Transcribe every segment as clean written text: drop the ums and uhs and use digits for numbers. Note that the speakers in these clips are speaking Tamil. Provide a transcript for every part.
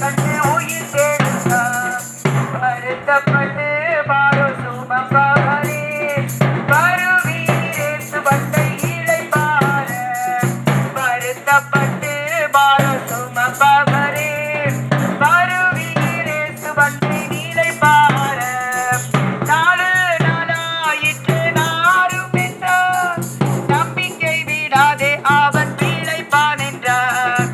கண்டு உயிர் தேடுங்க வருத்தப்பட்டு பாரோ சுமப்பவரே வருவீரே சுபத்தை இளைப்பார வருத்தப்பட்டு பாரோ சுமப்பவரே வருவீரே சுபத்தை இளைப்பார நாலு நாளாயிற்று நாரும் என்றார் நம்பிக்கை விடாதே அவன் இளைப்பான் என்றார்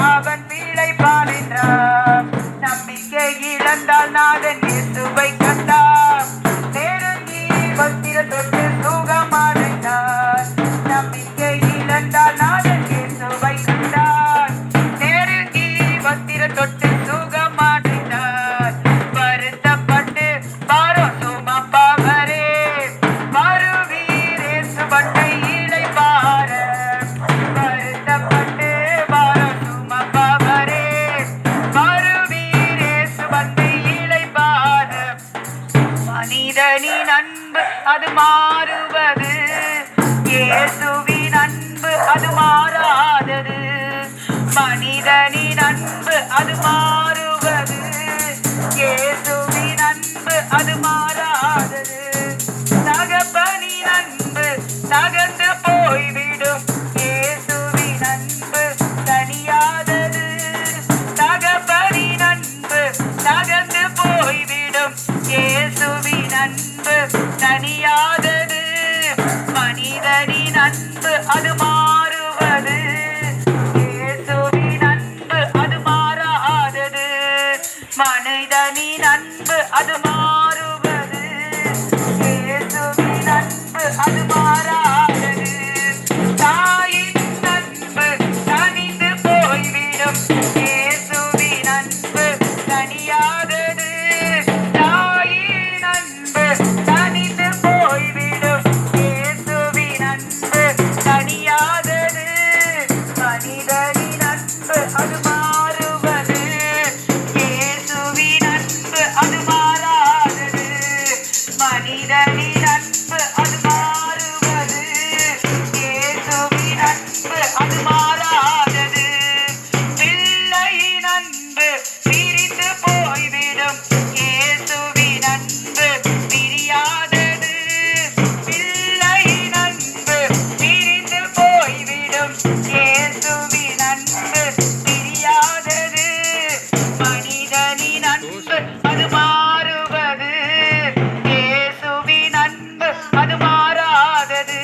அவன் பிழைப்பான் என்றார் நம்பிக்கை இழந்தால் நாதன் இயேசுவை கண்டார் நெருங்கி பத்திர தொட்டு சுகமானார் நம்பிக்கை இழந்தால் நாதன் இயேசுவை கண்டார் நெருங்கி பத்திர தொட்டு சுகமானார் வருத்தப்பட்டு பாரோ சுமப்பவரே வருவீரே சுபத்தை இளைப்பார வருத்தப்பட்டு மனிதனின் அன்பு அது மாறுவது இயேசுவின் அன்பு அது மாறாதது மனிதனின் அன்பு அது மாறுவது இயேசுவின் அன்பு அது மாறாதது தகப்பனின் அன்பு நகர்ந்து போய்விடும் இயேசுவின் அன்பு தனியாதது தகப்பனின் அன்பு நகர்ந்து போய்விடும் இயேசுவின் அன்பு தனியாதது மனிதனின் அன்பு அது மாறுவது இயேசுவின் அன்பு அது மாறாதது மனிதனின் அன்பு அது மாறுவது இயேசுவின் அன்பு அது மாறாதது தாயின் அன்பு தனிந்து போய்விடும் இயேசுவின் அன்பு தனியாதது தனிந்து போய்விடும் இயேசுவின் அன்பு தனியாதது மனிதனின் அன்பு அது மாறுவது இயேசுவின் அன்பு அது மாறாதது மனிதனின் அன்பு அது மாறுவது இயேசுவின் அன்பு அது மாறாதது பிள்ளையின் அன்பு பிரிந்து போய்விடும் இயேசுவின் அன்பு பிரியாதது பிள்ளையின் அன்பு பிரிந்து போய்விடும் இயேசுவின் அன்பு பிரியாதது மனிதனின் அன்பு அது மாறுவது இயேசுவின் அன்பு அது மாறாதது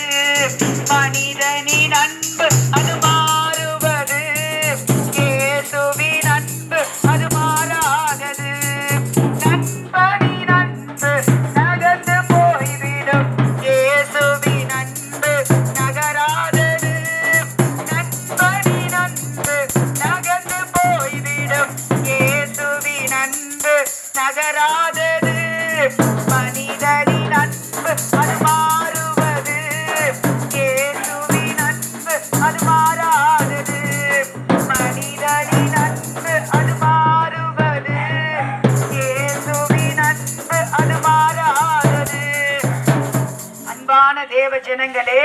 மனிதனின் அன்பு அது மாறுவது இயேசுவின் அன்பு அது மாறாதது நண்பனின் அன்பு நகர்ந்து போய்விடும் இயேசுவின் அன்பு நகராதது நண்பனின் அன்பு நகர்ந்து போய்விடும் இயேசுவின் அன்பு நகராதது மனிதனின் அன்பு அது மாறுவது இயேசுவின் அன்பு அது மாறாதது மனிதனின் அன்பு அது மாறுவது இயேசுவின் அன்பு அது மாறாதது அன்பான தேவ ஜனங்களே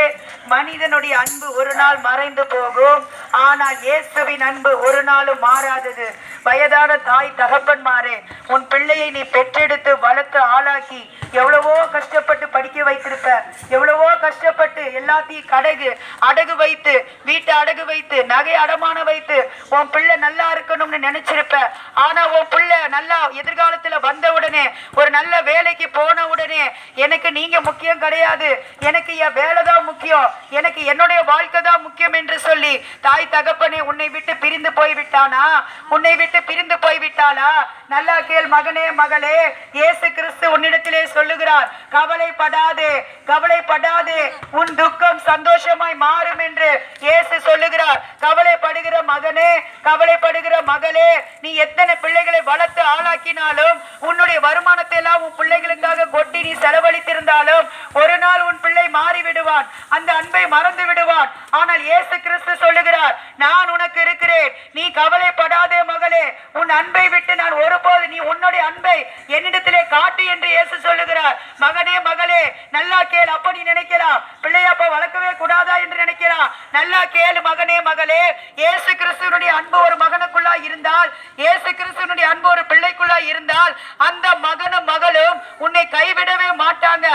மனிதனுடைய அன்பு ஒரு நாள் மறைந்து போகும் ஆனால் இயேசுவின் அன்பு ஒரு நாளும் மாறாதது வயதான தாய் தகப்பன்மாரே உன் பிள்ளையை நீ பெற்றெடுத்து வளர்த்து ஆளாக்கி எவ்வளவோ கஷ்டப்பட்டு படிக்க வைத்திருப்ப எவ்வளவோ கஷ்டப்பட்டு எல்லாத்தையும் அடகு வைத்து வீட்டை அடகு வைத்து நகை அடமான வைத்து உன் பிள்ளை நல்லா இருக்கணும்னு நினைச்சிருப்ப ஆனா உன் பிள்ளை நல்லா எதிர்காலத்துல வந்த உடனே ஒரு நல்ல வேலைக்கு போன உடனே எனக்கு நீங்க முக்கியம் கிடையாது எனக்கு என் வேலை தான் முக்கியம் எனக்கு என்னுடைய வாழ்க்கை தான் முக்கியம் என்று சொல்லி தாய் தகப்பனே உன்னை விட்டு பிரிந்து போய்விட்டானா உன்னை விட்டு பிரிந்து போய்விட்டாளா நல்லா கேள் மகனே மகளே இயேசு கிறிஸ்து உன்னிடத்திலே சொல்லுகிறார் கவலைப்படாதே உன் துக்கம் சந்தோஷமாய் மாறும் என்று இயேசு சொல்லுகிறார் கவலைப்படுகிற மகனே கவலைப்படுகிற மகளே நீ எத்தனை பிள்ளைகளை வளர்த்து ஆளாக்கினாலும் உன்னுடைய வருமானத்தை எல்லாம் உன் பிள்ளைகளுக்காக கொட்டி நீ செலவழித்திருந்தாலும் ஒரு நாள் உன் பிள்ளை மாறி விடுவான் அந்த அன்பை மறந்து விடுவான் ஆனால் இயேசு கிறிஸ்து சொல்லுகிறார் நான் உனக்கு இருக்கிறேன் நீ கவலைப்படாதே மகளே உன் அன்பை விட்டு நான் ஒருபோது நீ உன்னுடைய அன்பை என்னிடத்திலே காட்டு என்று இயேசு சொல்லுகிறார் மகனே மகளே நல்லா கேள் அப்ப நீ நினைக்கலாம் பிள்ளையப்ப வளர்க்கவே கூடாதா என்று சொல்லுகிறான். நல்லா கேளு மகனே மகளே, இயேசு கிறிஸ்துவினுடைய அன்பு ஒரு மகனுக்குள்ளா இருந்தால், இயேசு கிறிஸ்துவினுடைய அன்பு ஒரு பிள்ளைக்குள்ளா இருந்தால், அந்த மகனும் மகளும் உன்னை கைவிடவே மாட்டாங்க.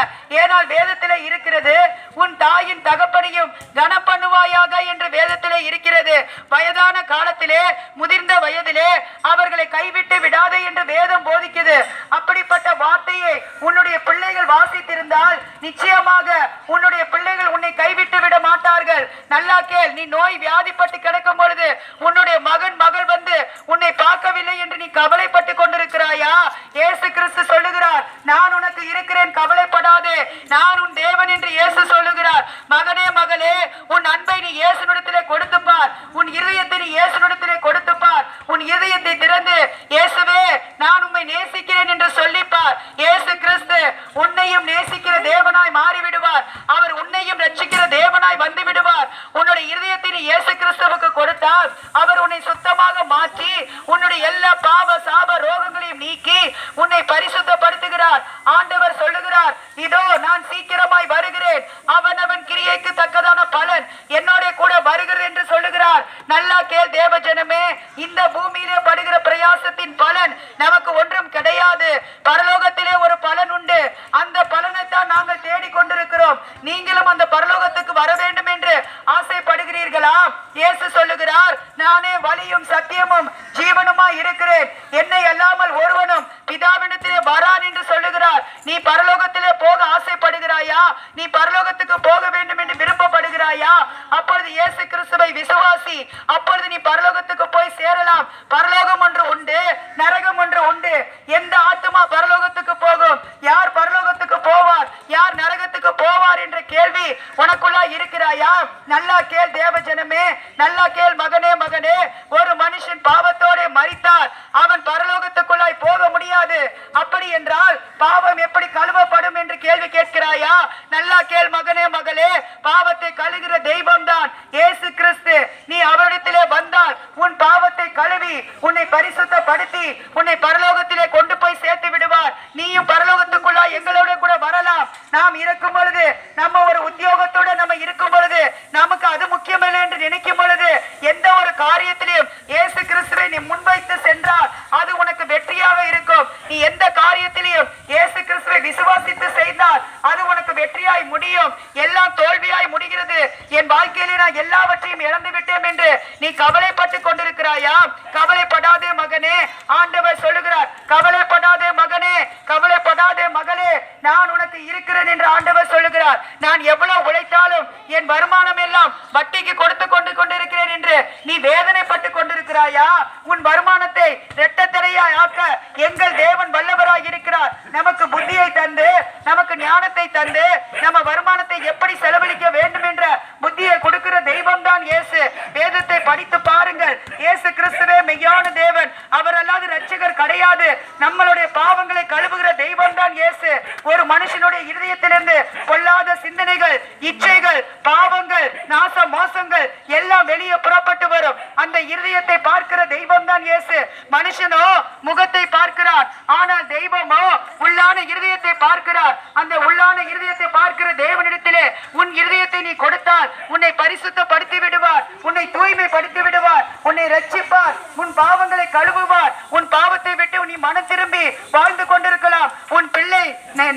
ஏனால் வேதத்திலே இருக்கிறது, உன் தாயின் தகப்பனையும் கனம் பண்ணுவாயாக என்று வேதத்திலே இருக்கிறது. வயதான காலத்திலே, முதிர்ந்த வயதிலே அவர்களை கைவிட்டு விடாதே என்று வேதம் போதிக்குது. அப்படிப்பட்ட வார்த்தையை உன்னுடைய பிள்ளைகள் வாசித்திருந்தால் நிச்சயமாக உன்னுடைய பிள்ளைகள் உன்னை கைவிட்டு விட மாட்டார்கள். நல்லா கேள், நீ நோய் வியாதிப்பட்டு கிடக்கும் பொழுது உன்னுடைய மகன் மகள் வந்து உன்னை பார்க்கவில்லை என்று நீ கவலைப்பட்டு கொண்டிருக்கிறாயா? இயேசு கிறிஸ்து சொல்லுகிறார், நான் உனக்கு இருக்கிறேன், கவலைப்படாதே, நான் உன் தேவன் என்று இயேசு சொல்லுகிறார். மகனே மகளே, உன் அன்பை நீ இயேசுவிடத்திலே கொடுத்து பார், உன் இதயத்தை நீ இயேசுவிடத்திலே கொடுத்து பார். உன் இதயத்தை திறந்து இயேசுவே நான் உம்மை நேசிக்கிறேன் என்று சொல்லிப்பார். இயேசு கிறிஸ்து உன்னையும் நேசிக்கிற தேவனாய் மாறிவிடுவார். அவர் உன்னையும் ரட்சிக்கிற தேவனாய் வந்து விடுவார். உன்னுடைய இதயத்தை நீ இயேசு கிறிஸ்துவுக்கு கொடுத்தால் அவர் உன்னை சுத்தமாக மாற்றி உன்னுடைய எல்லா பாவ சாப ரோகங்களையும் நீக்கி உன்னை பரிசுத்தப்படுத்துகிறார். ஆண்டவர் சொல்லுகிறார், இதோ நான் சீக்கிரமாய் வருகிறேன், அவனவன் கிரியைக்கு தக்கதான பலன் என்னோட கூட வருகிறது என்று சொல்லுகிறார். நல்லா கேள் தேவ ஜனமே, இந்த பூமியிலே படுகிற பிரயாசத்தின் பலன் நமக்கு ஒன்றும் கிடையாது. பரலோகத்திலே ஒரு பலன் உண்டு. அந்த பலனை தான் நாங்கள் தேடிக் கொண்டிருக்கிறோம். நீங்களும் அந்த பரலோகத்துக்கு வர வேண்டும் என்று ஆசைப்படுகிறீர்களா? இயேசு சொல்லுகிறார், நானே வழியும் சத்தியமும் ஜீவனுமாய் இருக்கிறேன், என்னை அல்லாமல் ஒருவனும் பிதாவினிடத்திலே வரான் என்று சொல்லுகிறார். நீ பரலோகத்திலே போக ஆசைப்படுகிறாயா? நீ பரலோகத்துக்கு போக வேண்டும் என்று விருப்பப்படுகிறாயா? அப்பொழுது இயேசு கிறிஸ்துவை விசுவாசி, அப்பொழுது நீ பரலோகத்துக்கு போய் சேரலாம். பரலோகம் ஒன்று உண்டு, நரகம் ஒன்று உண்டு. எந்த ஆத்துமா பரலோகத்துக்கு போகும், யார் பரலோகத்துக்கு போவார், யார் நரகத்துக்கு போவார் என்ற கேள்வி உனக்குள்ளா இருக்கிறாயா? நல்லா கேள் தேவ ஜனமே, நல்லா கேள் மகனே மகனே, ஒரு மனுஷன் பாவத்தோட மரித்தால் அவன் பரலோகத்துக்குள்ளாய் போக முடியாது. அப்படி என்றால் பாவம் எப்படி கழுவப்படும் என்று கேள்வி கேட்கிறாயா? நல்லா கேள் மகனே மகளே, பாவத்தை கழுகிற தெய்வம் தான் இயேசு கிறிஸ்து. நீ அவரிடத்திலே வந்தால் உன் பாவத்தை கழுவி உன்னை பரிசுத்தப்படுத்தி உன்னை பரலோகத்திலே கொண்டு போய் சேர்த்து விடுவார். நீயும் பரலோகத்துக்குள்ளா எங்களோட கூட வரலாம். நாம் இருக்கும் பொழுது, நம்ம ஒரு உத்தியோகத்தோட நம்ம இருக்கும் பொழுது, நமக்கு அது முக்கியமில்லை என்று நினைக்கும் பொழுது, எந்த ஒரு காரியத்திலையும் இயேசு கிறிஸ்துவை நீ முன்வைத்து சென்றால் அது உனக்கு வெற்றியாக இருக்கும். நீ எந்த காரியத்திலையும் இயேசு கிறிஸ்துவை விசுவாசித்து செய்தால் அது உனக்கு வெற்றியாய் முடியும். எல்லாம் தோல்வியாய் முடிகிறது. என் வாழ்க்கையிலே நான் எல்லாவற்றையும் இழந்து விட்டேன் என்று நீ கவலைப்பட்டு கொண்டிருக்கிறாயா? கவலைப்படாதே மகனே, ஆண்டவர் சொல்லுகிறார், கவலைப்படாதே மகனே, கவலைப்படாதே மகளே, நான் உனக்கு இருக்கிறேன் என்று ஆண்டவர் சொல்லுகிறார். நான் எவ்வளவு உழைத்தாலும் என் வருமானம் எல்லாம் வட்டிக்கு கொடுத்து கொண்டிருக்கிறேன் என்று நீ வேதனைப்பட்டு கொண்டிருக்கிறாயா? உன் வருமானத்தை இரட்டத்தரையாய் ஆக்க எங்கள் தேவன் வல்லவராய் இருக்கிறார். நமக்கு புத்தியை தந்து, நமக்கு ஞானத்தை தந்து, நம்ம வருமானத்தை எப்படி செலவழிக்க வேண்டும் என்ற புத்தியை கொடுக்கிற தெய்வம் தான் இயேசு. வேதத்தை படித்து பாருங்கள். இயேசு கிறிஸ்துவே மெய்யான தேவன், அவர் அல்லாத இரட்சகர் கிடையாது. நம்மளுடைய பாவங்களை கழுவுகிற தெய்வம் தான் இயேசு. ஒரு மனுஷனுடைய இருதயத்திலிருந்து பொல்லாத சிந்தனைகள், இச்சைகள், பாவங்கள், நாச மோசங்கள் எல்லாம் வெளியே புறப்பட்டு வரும். அந்த இருதயத்தை பார்க்கிற தெய்வம் தான் இயேசு. மனுஷனோ முகத்தை பார்க்கிறார், ஆனால் தெய்வமோ உள்ளான இருதயத்தை பார்க்கிறார். அந்த உள்ளான இருதயத்தை பார்க்கிற தேவனிடத்திலே உன் இருதயத்தை நீ கொடுத்தால் உன்னை பரிசுத்தப்படுத்தி விடுவார், உன்னை தூய்மைப்படுத்தி விடுவார், உன்னை ரட்சிப்பார், உன் பாவங்களை கழுவுவார். உன் பாவத்தை விட்டு நீ மனம் திரும்பி வாழ்ந்து கொண்டிருக்கலாம். உன் பிள்ளை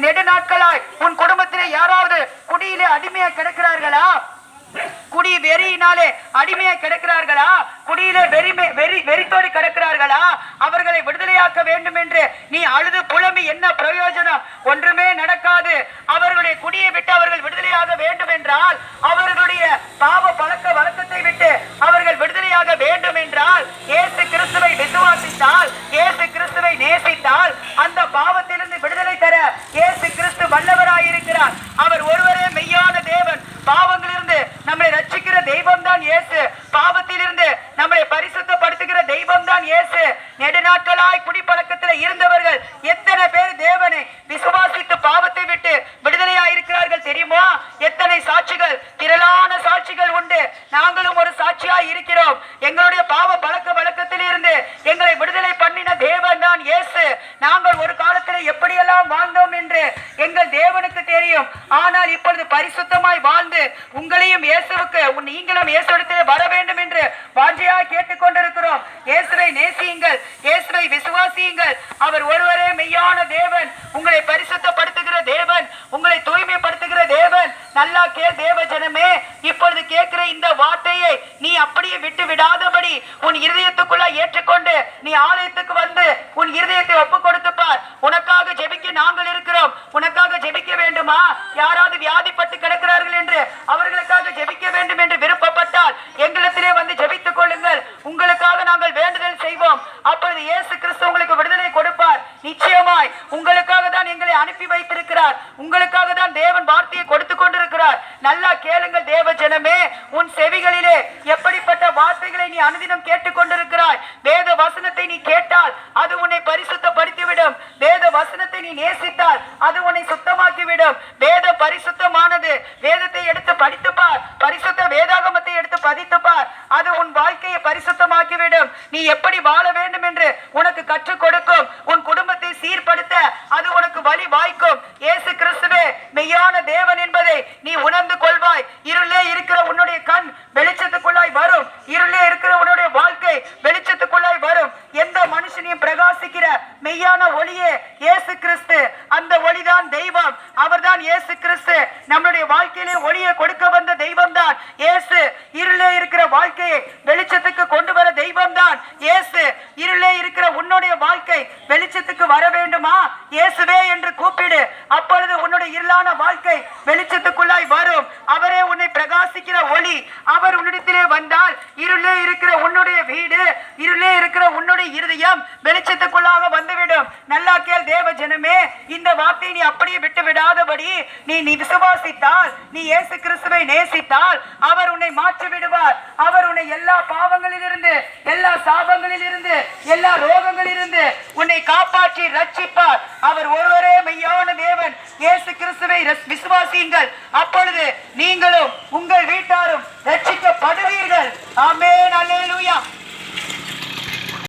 நெடு நாட்களாய் உன் குடும்பத்திலே யாராவது குடியிலே அடிமையா கிடக்கிறார்களா? குடி வெறியினாலே அடிமையாய் கிடக்கிறார்களா? குடியிலே வெறித்தோடி கிடக்கிறார்களா? அவர்களை விடுதலையாக்க வேண்டும் என்று நீ அழுது புலம்பி என்ன பிரயோஜனம்? ஒன்றுமே நடக்காது. அவர்களுடைய குடியை விட்டு அவர்கள் விடுதலையாக வேண்டும் என்றால், அவர்களுடைய பாவ பழக்க வழக்கத்தை விட்டு அவர்கள் விடுதலையாக வேண்டும் என்றால், இயேசு கிறிஸ்துவை விசுவாசித்தால், இயேசு கிறிஸ்துவை நேசித்தால், அந்த பாவத்திலிருந்து விடுதலை தர இயேசு கிறிஸ்து வல்லவராயிருக்கிறார். அவர் ஒருவரே மெய்யான தேவன். பாவங்களிலிருந்து நம்மை ரட்சிக்கிற தெய்வம் தான் இயேசு. பாவத்திலிருந்து நம்மை பரிசுத்தப்படுத்துகிற தெய்வம் தான் இயேசு. நெடுநாட்களாய் குடிப்பழக்கத்தில் இருந்தவர்கள் எத்தனை பேர் தேவனை விசுவாசித்து பாவத்தை விட்டு விடுதலையாய் இருக்கிறார்கள் தெரியுமா? எத்தனை சாட்சிகள், திரளான சாட்சிகள் உண்டு. நாங்களும் ஒரு சாட்சியாய் இருக்கிறோம். எங்களுடைய பாவ பழக்க வழக்கத்தில் இருந்து எங்களை விடுதலை பண்ணின தேவன் தான் இயேசு. நாங்கள் ஒரு காலத்தில் வாழ்க்கையில எப்படியெல்லாம் வாழ்ந்தோம் என்று எங்கள் தேவனுக்கு தெரியும். ஆனால் இப்பொழுது பரிசுத்தமாய் வாழ்ந்து உங்களையும் இயேசுவுக்கு நீங்களும் இயேசுவிடத்தில் வர வேண்டும் என்று வாஞ்சையாய் கேட்டுக்கொண்டிருக்கிறோம். இயேசுவை நேசியுங்கள், இயேசுவை விசுவாசியுங்கள். அவர் ஒருவரே மெய்யான தேவன், உங்களை பரிசுத்தப்படுத்துகிற தேவன், உங்களை தூய்மைப்படுத்துகிற தேவன். நல்லா கேள் தேவ ஜனமே, இப்பொழுது கேட்கிற இந்த வார்த்தையை நீ அப்படியே விட்டு விடாதபடி உன் இருதயத்துக்குள்ள ஏற்றுக்கொண்டு நீ ஆலயத்துக்கு வந்து உன் இருதயத்தை ஒப்பு கொடுத்து பார். உனக்காக ஜெபிக்க நாங்கள் இருக்கிறோம். உனக்காக ஜெபிக்க வேண்டுமா? யாராவது வியாதிப்பட்டு கிடக்கிறார்கள் என்று அவர்களுக்காக ஜெபிக்க வேண்டும் என்று விருப்பப்பட்டால் எங்களிடத்திலே வந்து ஜெபித்துக் கொள்ளுங்கள். உங்களுக்காக நாங்கள் வேண்டுதல் செய்வோம். அப்பொழுது இயேசு கிறிஸ்து உங்களுக்கு விடுதலை கொடுப்பார். நிச்சயமாய் உங்களுக்காக தான் எங்களை அனுப்பி வைத்திருக்கிறார். உங்களுக்காக தான் தேவன் வார்த்தையை கொடுத்து கொண்டிருக்கிறார். நல்லா கேளுங்கள் தேவ ஜனமே, உன் செவிகளிலே எப்படிப்பட்ட வார்த்தைகளை நீ அனுதினம் கேட்டுக் கொண்டிருக்கிறாய். வேத வசனத்தை நீ கேட்டால் அது உன்னை பரிசுத்தப்படுத்திவிடும். வேத வசனத்தை நீ நேசித்தால் அது உன்னை சுத்தமாக்கிவிடும். வேதம் பரிசுத்தமானது. வேதத்தை எடுத்து படித்துப்பார், பரிசுத்த வேதாகமத்தை எடுத்து பதித்துப்பார், அது உன் வாழ்க்கையை பரிசுத்தமாக்கிவிடும். நீ எப்படி வாழ வேண்டும் என்று உனக்கு கற்றுக் கொடுக்கும். உன் குடும்பத்தை சீர்படுத்த அது உனக்கு வழி வாய்க்கும். இயேசு கிறிஸ்துவே மெய்யான தேவன் என்பதை நீ உணர்ந்து கொள்வாய். இருளே இருக்கிற உன்னுடைய கண் வெளிச்சத்துக்குள்ளாய் வரும். இருளே இருக்கிற உன்னுடைய வாழ்க்கை வெளிச்சத்துக்குள்ளாய் வரும். எந்த மனுஷனையும் பிரகாசிக்கிற மெய்யான ஒளியே இயேசு கிறிஸ்து. அந்த ஒளிதான் தெய்வம். அவர்தான் இயேசு கிறிஸ்து. நம்முடைய வாழ்க்கையிலே ஒளியை கொடுக்க வந்த தெய்வம் தான் இயேசு. இருளே இருக்கிற வாழ்க்கையை வெளிச்சத்துக்கு கொண்டு வர தெய்வம் தான் இயேசு. இருளே இருக்கிற உன்னுடைய வாழ்க்கை வெளிச்சத்துக்கு வர வேண்டுமா? இயேசுவே என்று கூப்பிடு. அப்பொழுது உன்னுடைய இருளான வாழ்க்கை வெளிச்சத்துக்குள்ளாய் வரும். அவரே உன்னை பிரகாசிக்கிற ஒளி. அவர் உன்னிடத்திலே வந்தால் இருளே இருக்கிற உன்னுடைய வீடு, இருளே இருக்கிற உன்னுடைய இருதயம் வெளிச்சத்துக்குள்ளாக வந்துவிடும். நல்லா கேள் தேவ ஜனமே, இந்த வார்த்தையை நீ அப்படியே விட்டு விடாதபடி நீ விசுவாசித்தால், நீ இயேசு கிறிஸ்துவை நேசித்தால் அவர் உன்னை மாற்றி விடுவார். அவர் உன்னை எல்லா பாவங்களிலிருந்து, எல்லா சாபங்களிலிருந்து, எல்லா ரோகங்களிலிருந்து உன்னை காப்பாற்றி ரட்சிப்பார். அவர் ஒருவரே மெய்யான தேவன். இயேசு கிறிஸ்துவை விசுவாசியுங்கள். அப்பொழுது நீங்களும் உங்கள் வீட்டாரும் ரட்சிக்கப்படுவீர்கள். ஆமென். அல்லேலூயா.